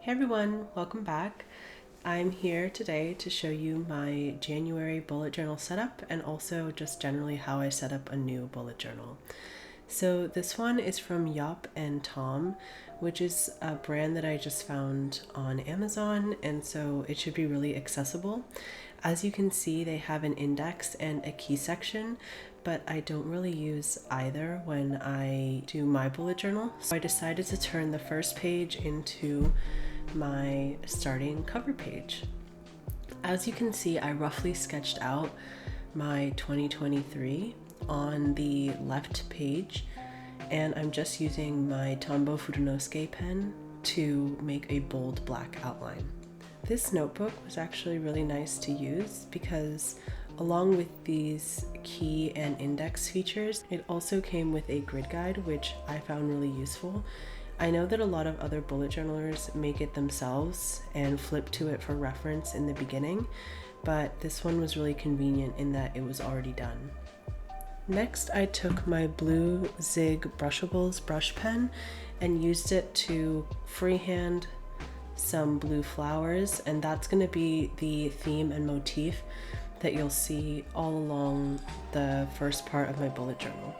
Hey everyone, welcome back. I'm here today to show you my January bullet journal setup and also just generally how I set up a new bullet journal. So this one is from Yop and Tom, which is a brand that I just found on Amazon, and so it should be really accessible. As you can see, they have an index and a key section, but I don't really use either when I do my bullet journal. So I decided to turn the first page into my starting cover page. As you can see, I roughly sketched out my 2023 on the left page, and I'm just using my Tombow Furunosuke pen to make a bold black outline. This notebook was actually really nice to use because along with these key and index features, it also came with a grid guide, which I found really useful. I know that a lot of other bullet journalers make it themselves and flip to it for reference in the beginning, but this one was really convenient in that it was already done. Next, I took my blue Zig Brushables brush pen and used it to freehand some blue flowers, and that's going to be the theme and motif that you'll see all along the first part of my bullet journal.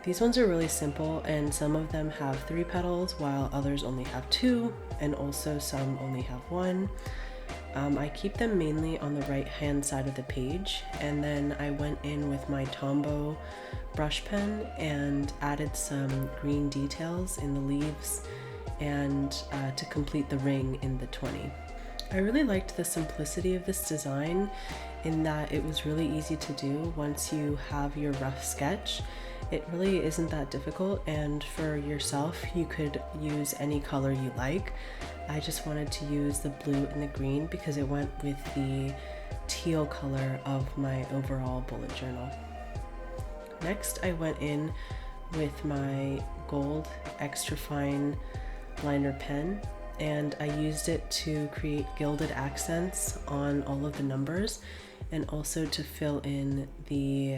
These ones are really simple, and some of them have 3 petals while others only have 2, and also some only have 1. I keep them mainly on the right hand side of the page, and then I went in with my Tombow brush pen and added some green details in the leaves and to complete the ring in the 20. I really liked the simplicity of this design in that it was really easy to do once you have your rough sketch. It really isn't that difficult, and for yourself you could use any color you like. I just wanted to use the blue and the green because it went with the teal color of my overall bullet journal. Next, I went in with my gold extra fine liner pen, and I used it to create gilded accents on all of the numbers and also to fill in the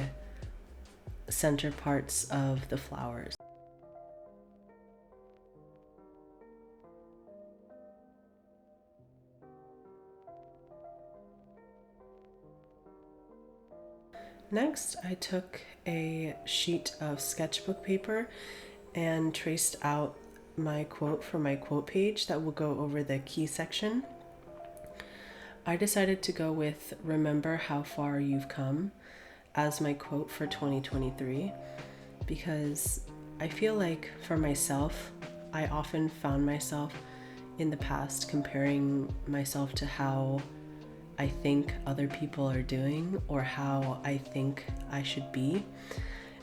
center parts of the flowers. Next, I took a sheet of sketchbook paper and traced out my quote for my quote page that will go over the key section. I decided to go with "Remember how far you've come" as my quote for 2023 because I feel like for myself, I often found myself in the past comparing myself to how I think other people are doing or how I think I should be.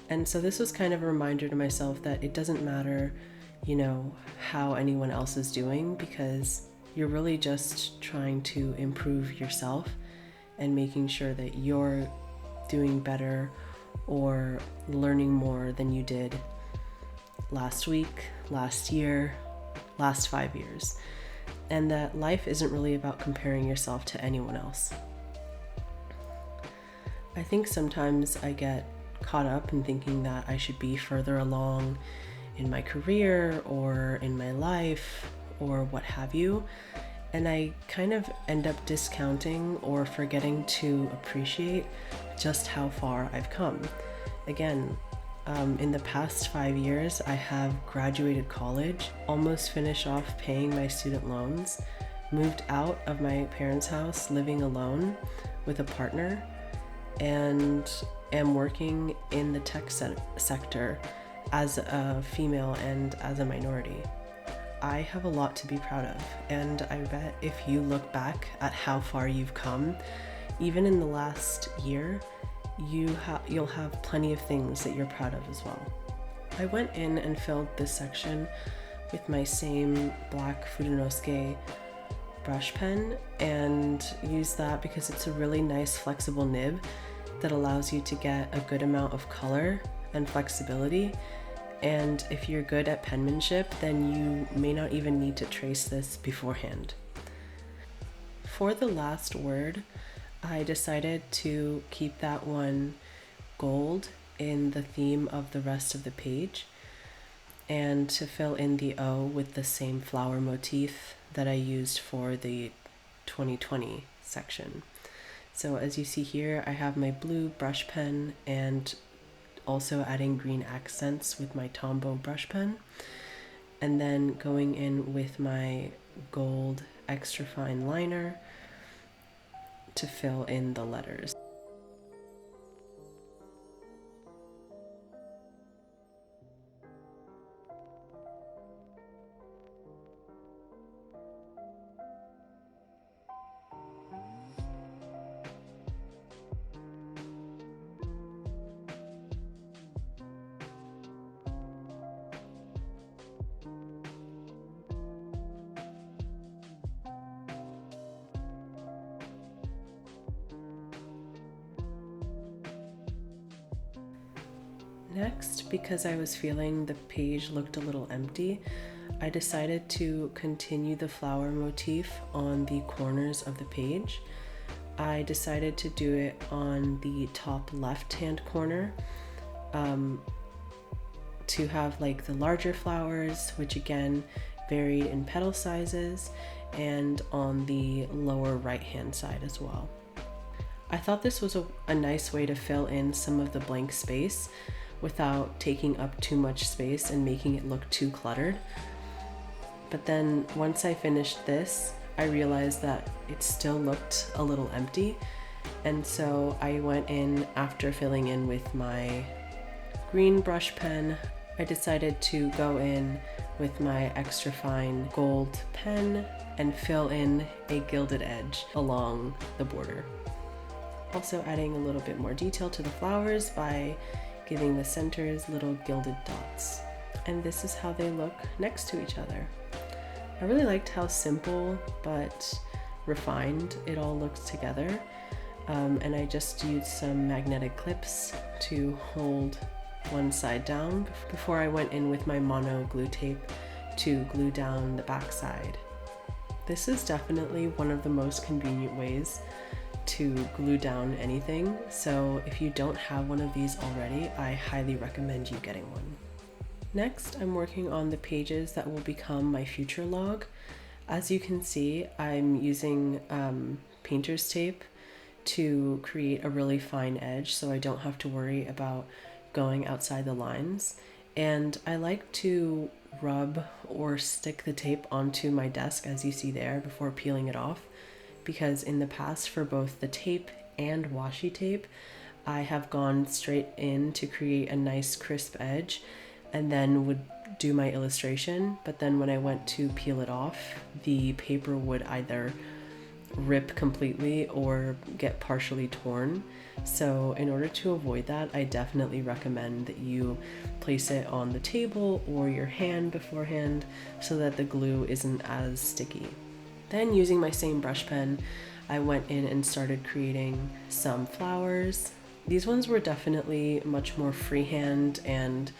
And so this was kind of a reminder to myself that it doesn't matter, how anyone else is doing, because you're really just trying to improve yourself and making sure that you're doing better or learning more than you did last week, last year, last 5 years. And that life isn't really about comparing yourself to anyone else. I think sometimes I get caught up in thinking that I should be further along in my career or in my life or what have you, and I kind of end up discounting or forgetting to appreciate just how far I've come. Again, in the past 5 years, I have graduated college, almost finished off paying my student loans, moved out of my parents' house, living alone with a partner, and am working in the tech sector as a female and as a minority. I have a lot to be proud of, and I bet if you look back at how far you've come, even in the last year, you'll have plenty of things that you're proud of as well. I went in and filled this section with my same black Furunosuke brush pen and used that because it's a really nice flexible nib that allows you to get a good amount of color and flexibility. And if you're good at penmanship, then you may not even need to trace this beforehand. For the last word, I decided to keep that one gold in the theme of the rest of the page and to fill in the O with the same flower motif that I used for the 2020 section. So as you see here, I have my blue brush pen and also adding green accents with my Tombow brush pen, and then going in with my gold extra fine liner to fill in the letters. Next, because I was feeling the page looked a little empty, I decided to continue the flower motif on the corners of the page. I decided to do it on the top left-hand corner to have like the larger flowers, which again varied in petal sizes, and on the lower right-hand side as well. I thought this was a nice way to fill in some of the blank space without taking up too much space and making it look too cluttered. But then once I finished this, I realized that it still looked a little empty. And so I went in, after filling in with my green brush pen, I decided to go in with my extra fine gold pen and fill in a gilded edge along the border. Also adding a little bit more detail to the flowers by giving the centers little gilded dots. And this is how they look next to each other. I really liked how simple but refined it all looks together. And I just used some magnetic clips to hold one side down before I went in with my mono glue tape to glue down the back side. This is definitely one of the most convenient ways to glue down anything, so if you don't have one of these already, I highly recommend you getting one. Next, I'm working on the pages that will become my future log. As you can see, I'm using painter's tape to create a really fine edge so I don't have to worry about going outside the lines. And I like to rub or stick the tape onto my desk, as you see there, before peeling it off, because in the past, for both the tape and washi tape, I have gone straight in to create a nice crisp edge and then would do my illustration. But then when I went to peel it off, the paper would either rip completely or get partially torn. So in order to avoid that, I definitely recommend that you place it on the table or your hand beforehand so that the glue isn't as sticky. Then, using my same brush pen, I went in and started creating some flowers. These ones were definitely much more freehand and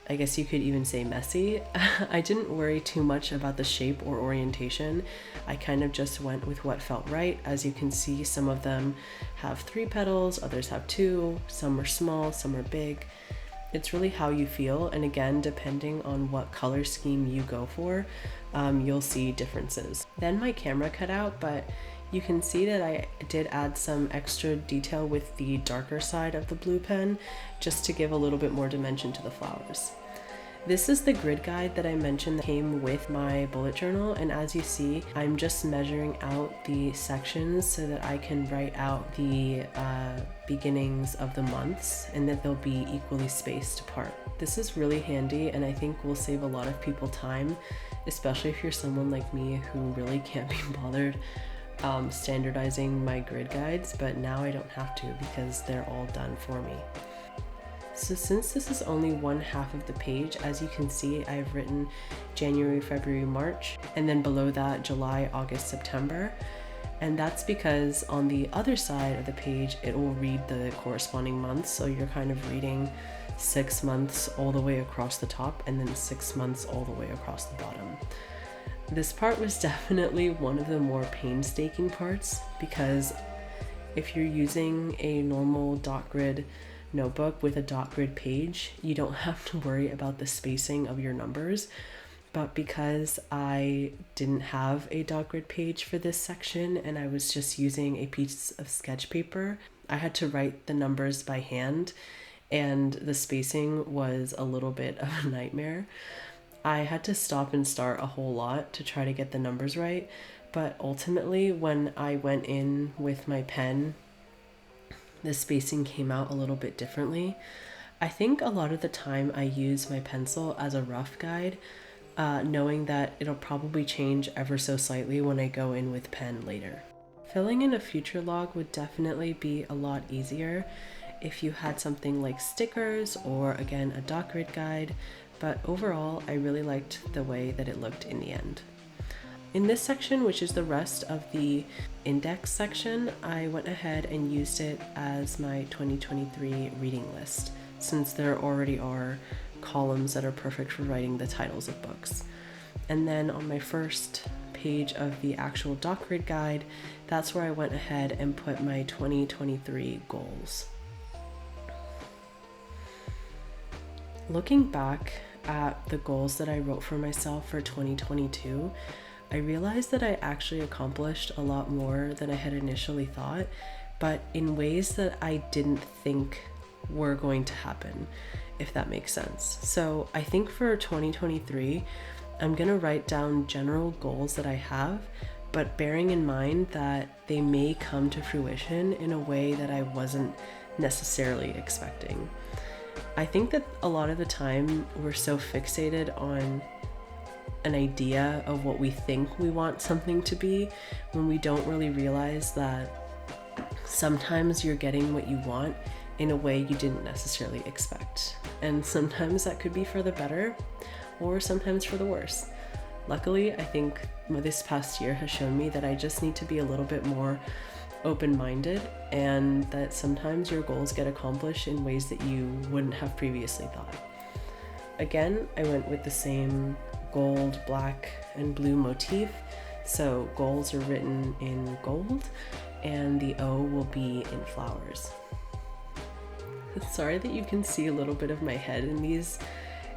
I guess you could even say messy. I didn't worry too much about the shape or orientation. I kind of just went with what felt right. As you can see, some of them have 3 petals, others have 2, some are small, some are big. It's really how you feel, and again, depending on what color scheme you go for, you'll see differences. Then my camera cut out, but you can see that I did add some extra detail with the darker side of the blue pen, just to give a little bit more dimension to the flowers. This is the grid guide that I mentioned that came with my bullet journal, and as you see, I'm just measuring out the sections so that I can write out the beginnings of the months and that they'll be equally spaced apart. This is really handy and I think will save a lot of people time, especially if you're someone like me who really can't be bothered standardizing my grid guides, but now I don't have to because they're all done for me. So since this is only one half of the page, as you can see, I've written January, February, March, and then below that, July, August, September. And that's because on the other side of the page, it will read the corresponding months. So you're kind of reading 6 months all the way across the top and then 6 months all the way across the bottom. This part was definitely one of the more painstaking parts because if you're using a normal dot grid notebook with a dot grid page, you don't have to worry about the spacing of your numbers. but because I didn't have a dot grid page for this section and I was just using a piece of sketch paper, I had to write the numbers by hand, and the spacing was a little bit of a nightmare. I had to stop and start a whole lot to try to get the numbers right, but ultimately when I went in with my pen, the spacing came out a little bit differently. I think a lot of the time I use my pencil as a rough guide, knowing that it'll probably change ever so slightly when I go in with pen later. Filling in a future log would definitely be a lot easier if you had something like stickers or, again, a dot grid guide, but overall I really liked the way that it looked in the end. In this section, which is the rest of the index section, I went ahead and used it as my 2023 reading list, since there already are columns that are perfect for writing the titles of books. And then on my first page of the actual dot grid guide, that's where I went ahead and put my 2023 goals. Looking back at the goals that I wrote for myself for 2022, I realized that I actually accomplished a lot more than I had initially thought, but in ways that I didn't think were going to happen, if that makes sense. So I think for 2023, I'm gonna write down general goals that I have, but bearing in mind that they may come to fruition in a way that I wasn't necessarily expecting. I think that a lot of the time we're so fixated on an idea of what we think we want something to be when we don't really realize that sometimes you're getting what you want in a way you didn't necessarily expect. And sometimes that could be for the better or sometimes for the worse. Luckily, I think this past year has shown me that I just need to be a little bit more open-minded, and that sometimes your goals get accomplished in ways that you wouldn't have previously thought. Again, I went with the same gold, black, and blue motif. So goals are written in gold and the O will be in flowers. Sorry that you can see a little bit of my head in these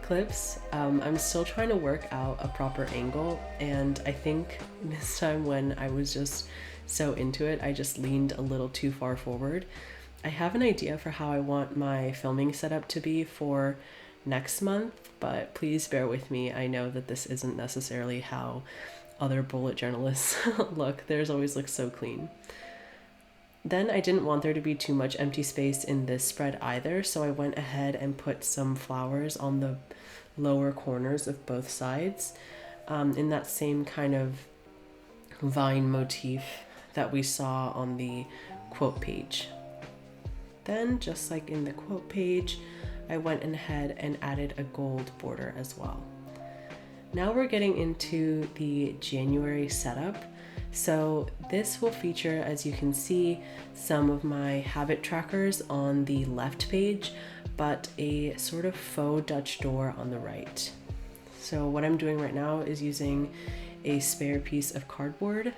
clips. I'm still trying to work out a proper angle, and I think this time when I was just so into it, I just leaned a little too far forward. I have an idea for how I want my filming setup to be for next month, but please bear with me. I know that this isn't necessarily how other bullet journalists look. Theirs always look so clean. Then I didn't want there to be too much empty space in this spread either, so I went ahead and put some flowers on the lower corners of both sides, in that same kind of vine motif that we saw on the quote page. Then, just like in the quote page, I went ahead and added a gold border as well. Now we're getting into the January setup. So this will feature, as you can see, some of my habit trackers on the left page, but a sort of faux Dutch door on the right. So what I'm doing right now is using a spare piece of cardboard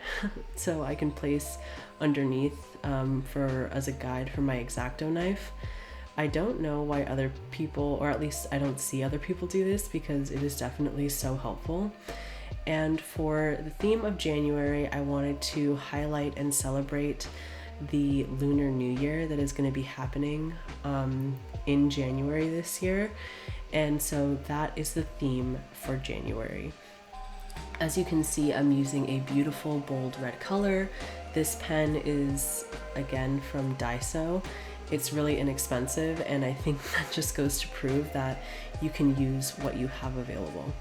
so I can place underneath as a guide for my X-Acto knife. I don't know why other people, or at least I don't see other people do this, because it is definitely so helpful. And for the theme of January, I wanted to highlight and celebrate the Lunar New Year that is going to be happening in January this year. And so that is the theme for January. As you can see, I'm using a beautiful bold red color. This pen is, again, from Daiso. It's really inexpensive, and I think that just goes to prove that you can use what you have available.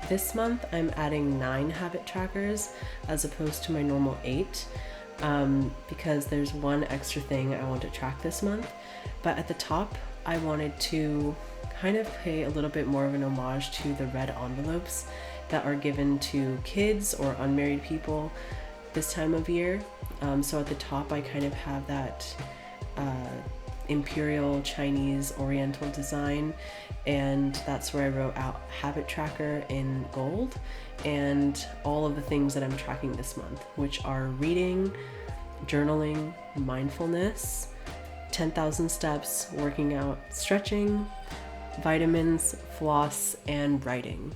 This month, I'm adding 9 habit trackers as opposed to my normal 8, because there's one extra thing I want to track this month. But at the top, I wanted to kind of pay a little bit more of an homage to the red envelopes that are given to kids or unmarried people this time of year. So at the top, I kind of have that imperial Chinese oriental design, and that's where I wrote out habit tracker in gold and all of the things that I'm tracking this month, which are reading, journaling, mindfulness, 10,000 steps, working out, stretching, vitamins, floss, and writing.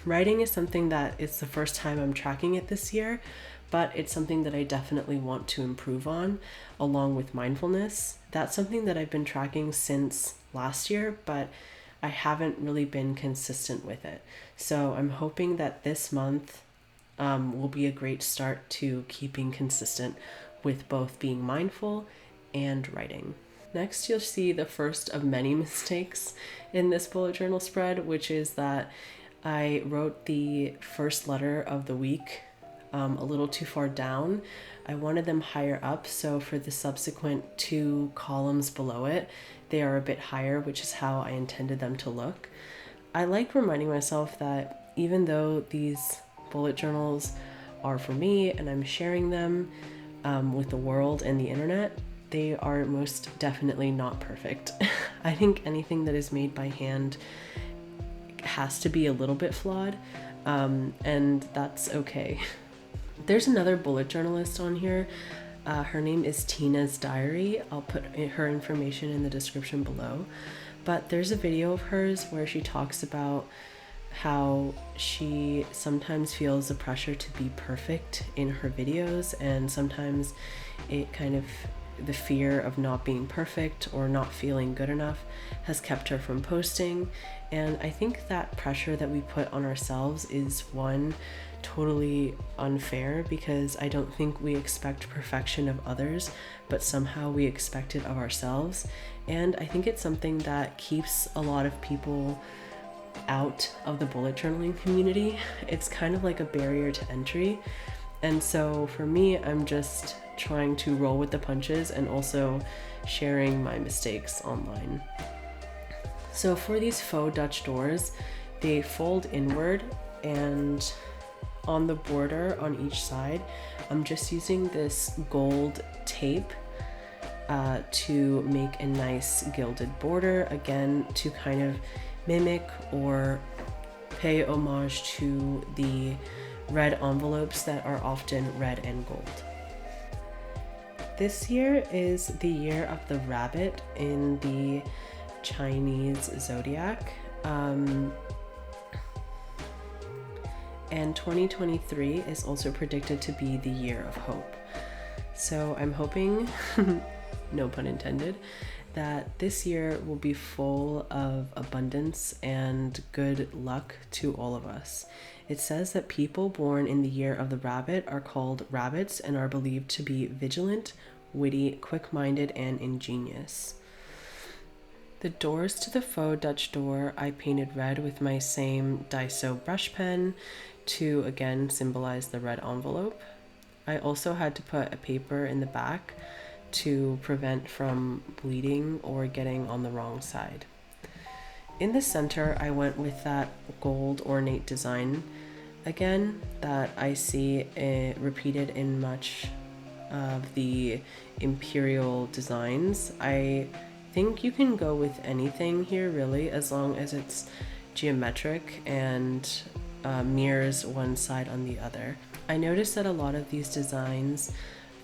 Writing is something that it's the first time I'm tracking it this year, but it's something that I definitely want to improve on, along with mindfulness. That's something that I've been tracking since last year, but I haven't really been consistent with it. So I'm hoping that this month will be a great start to keeping consistent with both being mindful and writing. Next, you'll see the first of many mistakes in this bullet journal spread, which is that I wrote the first letter of the week a little too far down. I wanted them higher up, so for the subsequent 2 columns below it, they are a bit higher, which is how I intended them to look. I like reminding myself that even though these bullet journals are for me and I'm sharing them with the world and the internet, they are most definitely not perfect. I think anything that is made by hand has to be a little bit flawed, and that's okay. There's another bullet journalist on here. Her name is Tina's Diary. I'll put her information in the description below. But there's a video of hers where she talks about how she sometimes feels the pressure to be perfect in her videos, and sometimes it kind of, the fear of not being perfect or not feeling good enough has kept her from posting. And I think that pressure that we put on ourselves is one, totally unfair, because I don't think we expect perfection of others, but somehow we expect it of ourselves. And I think it's something that keeps a lot of people out of the bullet journaling community. It's kind of like a barrier to entry. And so for me, I'm just trying to roll with the punches and also sharing my mistakes online. So for these faux Dutch doors, they fold inward, and on the border on each side, I'm just using this gold tape to make a nice gilded border, again to kind of mimic or pay homage to the red envelopes that are often red and gold. This year is the year of the rabbit in the Chinese zodiac, and 2023 is also predicted to be the year of hope. So I'm hoping, no pun intended, that this year will be full of abundance and good luck to all of us. It says that people born in the year of the rabbit are called rabbits and are believed to be vigilant, witty, quick-minded, and ingenious. The doors to the faux Dutch door I painted red with my same Daiso brush pen to again symbolize the red envelope. I also had to put a paper in the back to prevent from bleeding or getting on the wrong side. In the center, I went with that gold ornate design again that I see repeated in much of the imperial designs. I think you can go with anything here really, as long as it's geometric and mirrors one side on the other. I noticed that a lot of these designs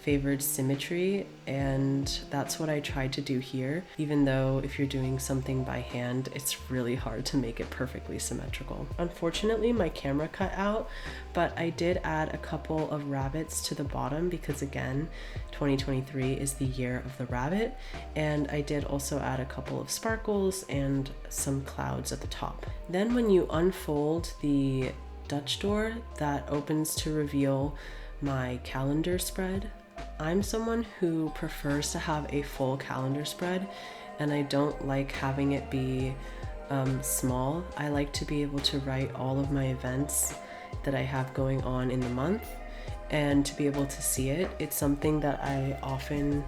favored symmetry, and that's what I tried to do here, even though if you're doing something by hand, it's really hard to make it perfectly symmetrical. Unfortunately, my camera cut out, but I did add a couple of rabbits to the bottom because again, 2023 is the year of the rabbit, and I did also add a couple of sparkles and some clouds at the top. Then when you unfold the Dutch door, that opens to reveal my calendar spread. I'm someone who prefers to have a full calendar spread, and I don't like having it be small. I like to be able to write all of my events that I have going on in the month and to be able to see it. It's something that I often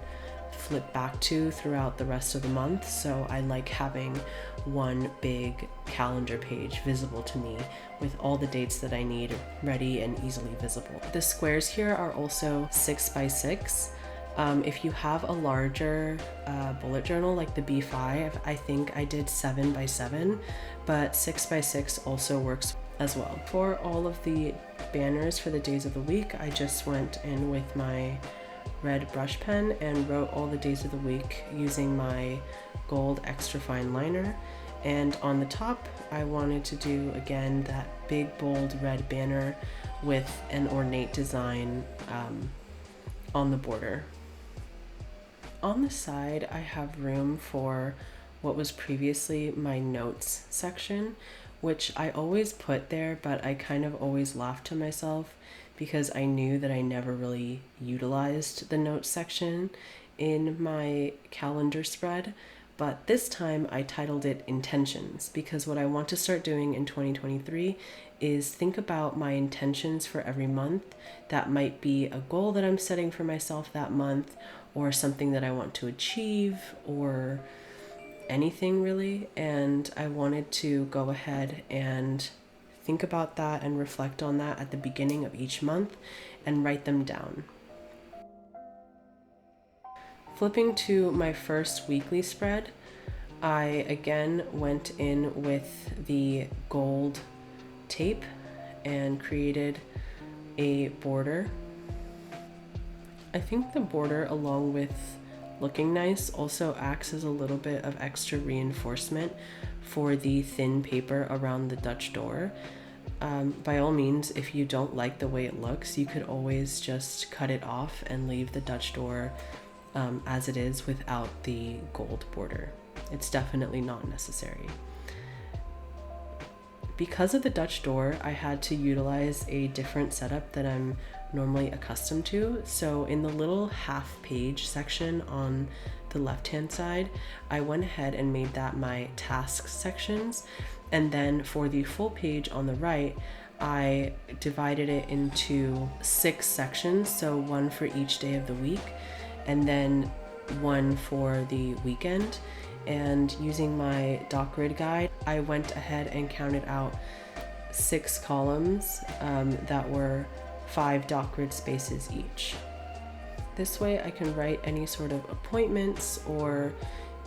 flip back to throughout the rest of the month, so I like having one big calendar page visible to me with all the dates that I need ready and easily visible. The squares here are also 6 by 6. If you have a larger bullet journal like the B5, I think I did 7 by 7, but 6 by 6 also works as well. For all of the banners for the days of the week, I just went in with my red brush pen and wrote all the days of the week using my gold extra fine liner. And on the top, I wanted to do again that big bold red banner with an ornate design on the border. On the side, I have room for what was previously my notes section, which I always put there, but I kind of always laughed to myself because I knew that I never really utilized the notes section in my calendar spread. But this time I titled it Intentions, because what I want to start doing in 2023 is think about my intentions for every month. That might be a goal that I'm setting for myself that month, or something that I want to achieve, or anything really. And I wanted to go ahead and think about that and reflect on that at the beginning of each month and write them down. Flipping to my first weekly spread, I again went in with the gold tape and created a border. I think the border, along with looking nice, also acts as a little bit of extra reinforcement for the thin paper around the Dutch door. By all means, if you don't like the way it looks, you could always just cut it off and leave the Dutch door as it is without the gold border. It's definitely not necessary. Because of the Dutch door, I had to utilize a different setup that I'm normally accustomed to. So in the little half page section on the left hand side, I went ahead and made that my tasks sections. And then for the full page on the right, I divided it into 6 sections. So one for each day of the week, and then one for the weekend. And using my doc grid guide, I went ahead and counted out 6 columns that were 5 doc grid spaces each. This way I can write any sort of appointments or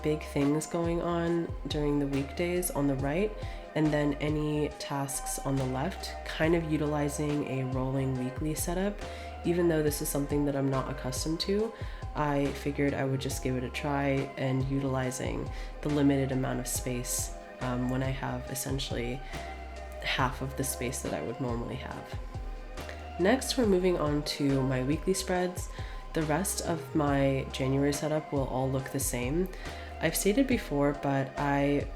big things going on during the weekdays on the right, and then any tasks on the left, kind of utilizing a rolling weekly setup. Even though this is something that I'm not accustomed to, I figured I would just give it a try, and utilizing the limited amount of space when I have essentially half of the space that I would normally have. Next, we're moving on to my weekly spreads. The rest of my January setup will all look the same. I've stated before, but I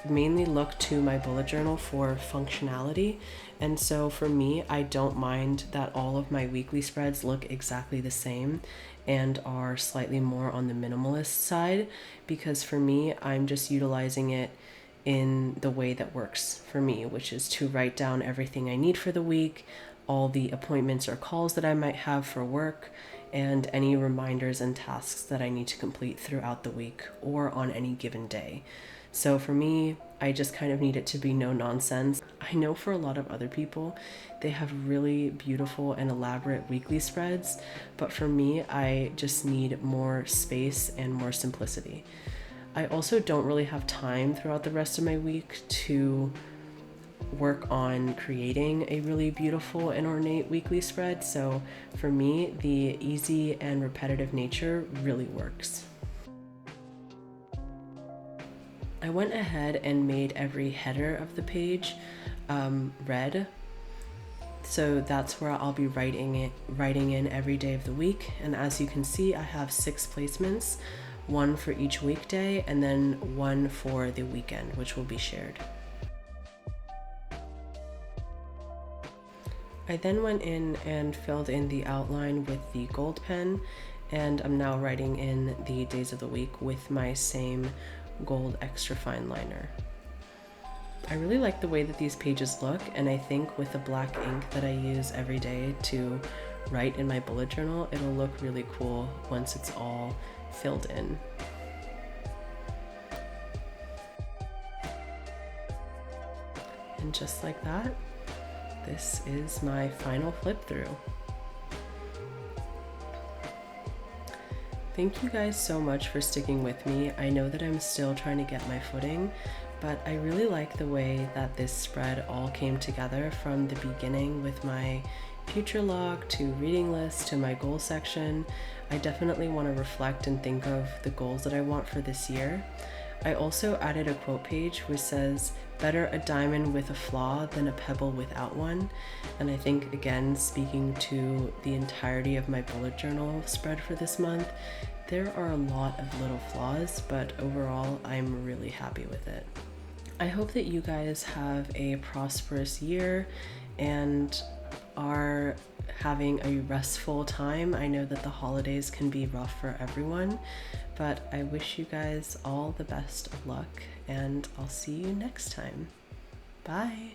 mainly look to my bullet journal for functionality. And so for me, I don't mind that all of my weekly spreads look exactly the same and are slightly more on the minimalist side, because for me, I'm just utilizing it in the way that works for me, which is to write down everything I need for the week, all the appointments or calls that I might have for work, and any reminders and tasks that I need to complete throughout the week or on any given day. So for me, I just kind of need it to be no nonsense. I know for a lot of other people, they have really beautiful and elaborate weekly spreads, but for me, I just need more space and more simplicity. I also don't really have time throughout the rest of my week to work on creating a really beautiful and ornate weekly spread, so for me, the easy and repetitive nature really works. I went ahead and made every header of the page red. So that's where I'll be writing in every day of the week. And as you can see, I have 6 placements, 1 for each weekday and then 1 for the weekend, which will be shared. I then went in and filled in the outline with the gold pen, and I'm now writing in the days of the week with my same gold extra fine liner. I really like the way that these pages look, and I think with the black ink that I use every day to write in my bullet journal, it'll look really cool once it's all filled in. And just like that, this is my final flip through. Thank you guys so much for sticking with me. I know that I'm still trying to get my footing, but I really like the way that this spread all came together from the beginning with my future log to reading list to my goal section. I definitely want to reflect and think of the goals that I want for this year. I also added a quote page which says, "Better a diamond with a flaw than a pebble without one." And I think, again, speaking to the entirety of my bullet journal spread for this month, there are a lot of little flaws, but overall, I'm really happy with it. I hope that you guys have a prosperous year and are having a restful time. I know that the holidays can be rough for everyone, but I wish you guys all the best of luck, and I'll see you next time. Bye.